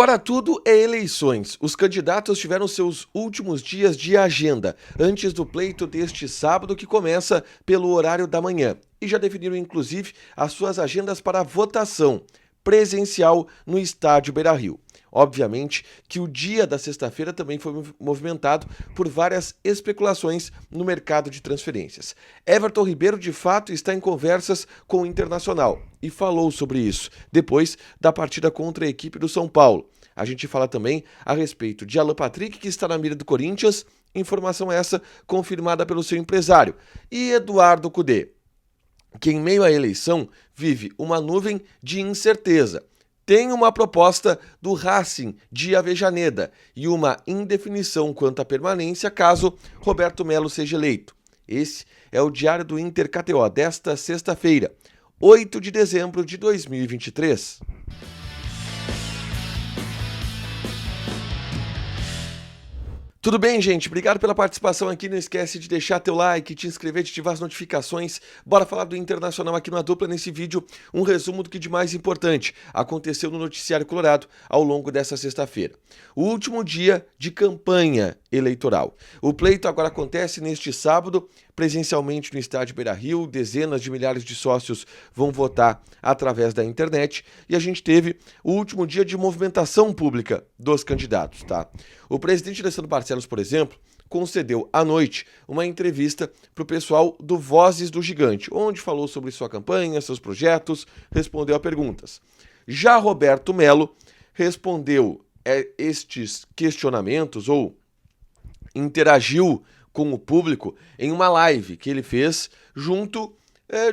Para tudo é eleições. Os candidatos tiveram seus últimos dias de agenda, antes do pleito deste sábado, que começa pelo horário da manhã. E já definiram, inclusive, as suas agendas para votação presencial no estádio Beira-Rio. Obviamente que o dia da sexta-feira também foi movimentado por várias especulações no mercado de transferências. Everton Ribeiro, de fato, está em conversas com o Internacional e falou sobre isso depois da partida contra a equipe do São Paulo. A gente fala também a respeito de Alan Patrick, que está na mira do Corinthians, informação essa confirmada pelo seu empresário, e Eduardo Cudê, que em meio à eleição vive uma nuvem de incerteza. Tem uma proposta do Racing de Avejaneda e uma indefinição quanto à permanência caso Roberto Melo seja eleito. Esse é o Diário do Inter KTO desta sexta-feira, 8 de dezembro de 2023. Tudo bem, gente? Obrigado pela participação aqui. Não esquece de deixar teu like, te inscrever, de ativar as notificações. Bora falar do Internacional aqui na Dupla. Nesse vídeo, um resumo do que de mais importante aconteceu no noticiário colorado ao longo dessa sexta-feira. O último dia de campanha eleitoral. O pleito agora acontece neste sábado, presencialmente no estádio Beira-Rio. Dezenas de milhares de sócios vão votar através da internet. E a gente teve o último dia de movimentação pública dos candidatos, tá? O presidente Alessandro Barcelos, por exemplo, concedeu à noite uma entrevista para o pessoal do Vozes do Gigante, onde falou sobre sua campanha, seus projetos, respondeu a perguntas. Já Roberto Melo respondeu estes questionamentos ou interagiu com o público em uma live que ele fez junto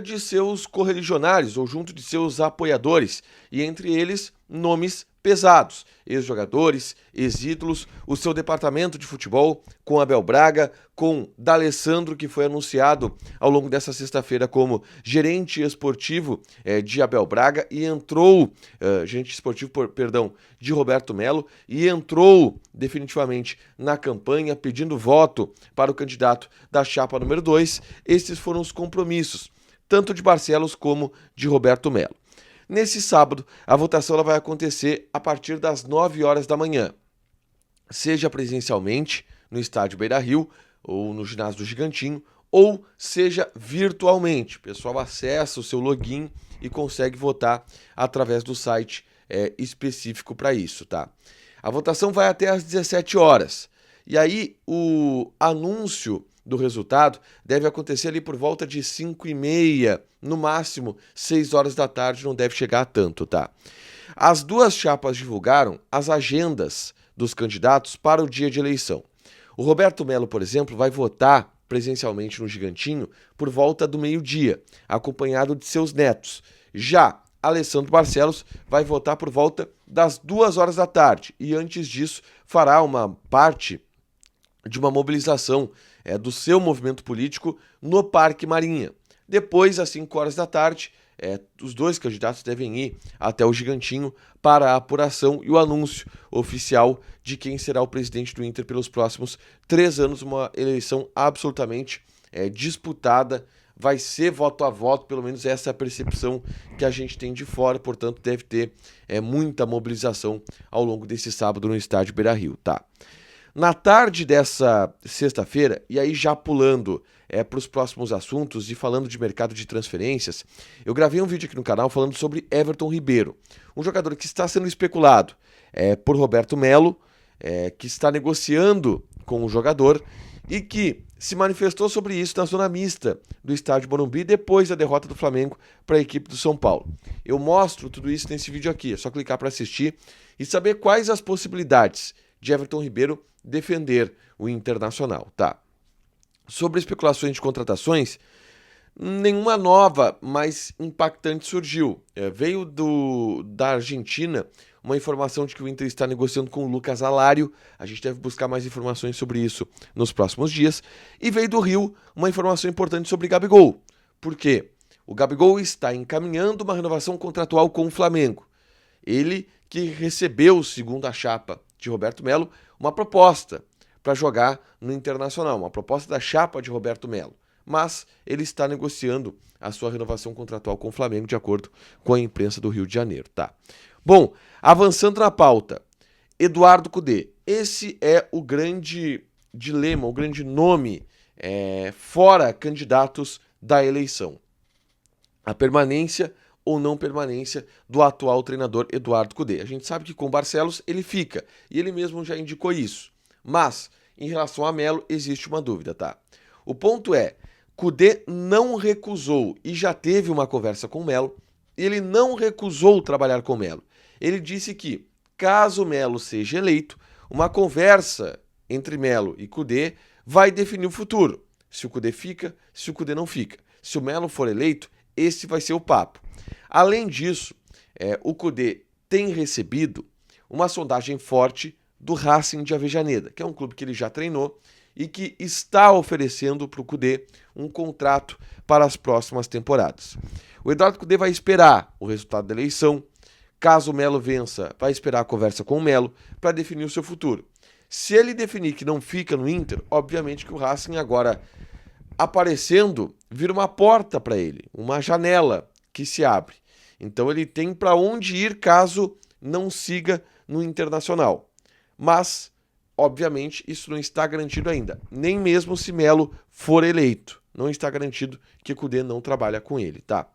de seus correligionários ou junto de seus apoiadores, e entre eles nomes pesados, ex-jogadores, ex-ídolos, o seu departamento de futebol, com Abel Braga, com D'Alessandro, que foi anunciado ao longo dessa sexta-feira como gerente esportivo de Abel Braga, e entrou, gerente esportivo, de Roberto Melo, e entrou definitivamente na campanha, pedindo voto para o candidato da chapa número 2. Esses foram os compromissos, tanto de Barcelos como de Roberto Melo. Nesse sábado, a votação ela vai acontecer a partir das 9 horas da manhã, seja presencialmente no estádio Beira-Rio ou no ginásio do Gigantinho, ou seja virtualmente. O pessoal acessa o seu login e consegue votar através do site específico para isso, tá? A votação vai até às 17 horas. E aí o anúncio do resultado deve acontecer ali por volta de 5h30, no máximo 6 horas da tarde, não deve chegar a tanto, tá? As duas chapas divulgaram as agendas dos candidatos para o dia de eleição. O Roberto Melo, por exemplo, vai votar presencialmente no Gigantinho por volta do meio-dia, acompanhado de seus netos. Já Alessandro Barcelos vai votar por volta das 2 horas da tarde e antes disso fará uma parte de uma mobilização do seu movimento político no Parque Marinha. Depois, às 5 horas da tarde, os dois candidatos devem ir até o Gigantinho para a apuração e o anúncio oficial de quem será o presidente do Inter pelos próximos 3 anos, uma eleição absolutamente disputada. Vai ser voto a voto, pelo menos essa é a percepção que a gente tem de fora, portanto deve ter muita mobilização ao longo desse sábado no estádio Beira-Rio, tá? Na tarde dessa sexta-feira, e aí já pulando para os próximos assuntos e falando de mercado de transferências, eu gravei um vídeo aqui no canal falando sobre Everton Ribeiro, um jogador que está sendo especulado por Roberto Melo, que está negociando com o jogador e que se manifestou sobre isso na zona mista do estádio Morumbi depois da derrota do Flamengo para a equipe do São Paulo. Eu mostro tudo isso nesse vídeo aqui, é só clicar para assistir e saber quais as possibilidades de Everton Ribeiro defender o Internacional, tá? Sobre especulações de contratações, nenhuma nova, mais impactante surgiu. Veio da Argentina uma informação de que o Inter está negociando com o Lucas Alário. A gente deve buscar mais informações sobre isso nos próximos dias. E veio do Rio uma informação importante sobre Gabigol. Por quê? O Gabigol está encaminhando uma renovação contratual com o Flamengo. Ele que recebeu, segundo a chapa de Roberto Melo, uma proposta para jogar no Internacional, uma proposta da chapa de Roberto Melo. Mas ele está negociando a sua renovação contratual com o Flamengo, de acordo com a imprensa do Rio de Janeiro, tá? Bom, avançando na pauta, Eduardo Cudê. Esse é o grande dilema, o grande nome fora candidatos da eleição. A permanência ou não permanência do atual treinador Eduardo Cudê. A gente sabe que com o Barcelos ele fica, e ele mesmo já indicou isso. Mas, em relação a Melo, existe uma dúvida, tá? O ponto é, Cudê não recusou, e já teve uma conversa com o Melo, ele não recusou trabalhar com o Melo. Ele disse que, caso Melo seja eleito, uma conversa entre Melo e Cudê vai definir o futuro. Se o Cudê fica, se o Cudê não fica. Se o Melo for eleito, esse vai ser o papo. Além disso, o Cudê tem recebido uma sondagem forte do Racing de Avejaneda, que é um clube que ele já treinou e que está oferecendo para o Cudê um contrato para as próximas temporadas. O Eduardo Cudê vai esperar o resultado da eleição. Caso o Melo vença, vai esperar a conversa com o Melo para definir o seu futuro. Se ele definir que não fica no Inter, obviamente que o Racing agora aparecendo vira uma porta para ele, uma janela que se abre. Então ele tem para onde ir caso não siga no Internacional. Mas, obviamente, isso não está garantido ainda. Nem mesmo se Melo for eleito. Não está garantido que Cudê não trabalha com ele, tá?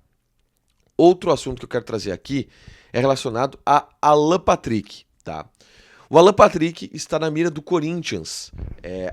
Outro assunto que eu quero trazer aqui é relacionado a Alan Patrick, tá? O Alan Patrick está na mira do Corinthians,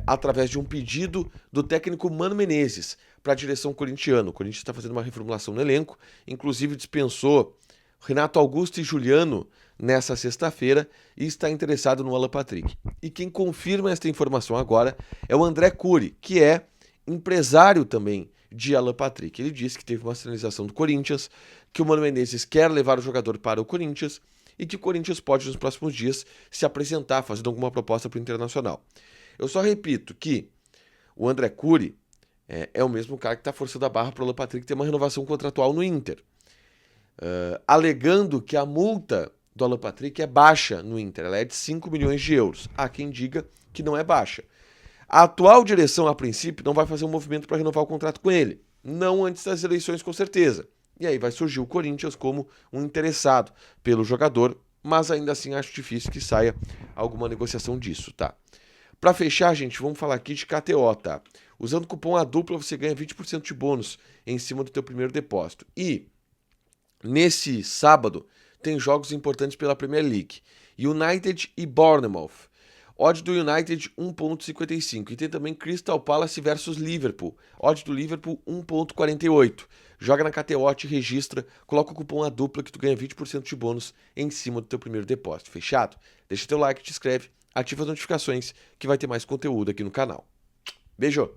através de um pedido do técnico Mano Menezes para a direção corintiana. O Corinthians está fazendo uma reformulação no elenco, inclusive dispensou Renato Augusto e Juliano nessa sexta-feira e está interessado no Alan Patrick. E quem confirma esta informação agora é o André Cury, que é empresário também de Alan Patrick. Ele disse que teve uma sinalização do Corinthians, que o Mano Menezes quer levar o jogador para o Corinthians e que o Corinthians pode, nos próximos dias, se apresentar, fazendo alguma proposta para o Internacional. Eu só repito que o André Cury é o mesmo cara que está forçando a barra para o Alan Patrick ter uma renovação contratual no Inter, alegando que a multa do Alan Patrick é baixa no Inter, ela é de 5 milhões de euros. Há quem diga que não é baixa. A atual direção, a princípio, não vai fazer um movimento para renovar o contrato com ele, não antes das eleições, com certeza. E aí vai surgir o Corinthians como um interessado pelo jogador, mas ainda assim acho difícil que saia alguma negociação disso, tá? Para fechar, gente, vamos falar aqui de KTO, tá? Usando o cupom ADUPLA você ganha 20% de bônus em cima do teu primeiro depósito. E nesse sábado tem jogos importantes pela Premier League. United e Bournemouth. Odd do United 1.55 e tem também Crystal Palace versus Liverpool. Odd do Liverpool 1.48. Joga na KTO, te registra, coloca o cupom ADUPLA que tu ganha 20% de bônus em cima do teu primeiro depósito. Fechado? Deixa teu like, te inscreve, ativa as notificações que vai ter mais conteúdo aqui no canal. Beijo!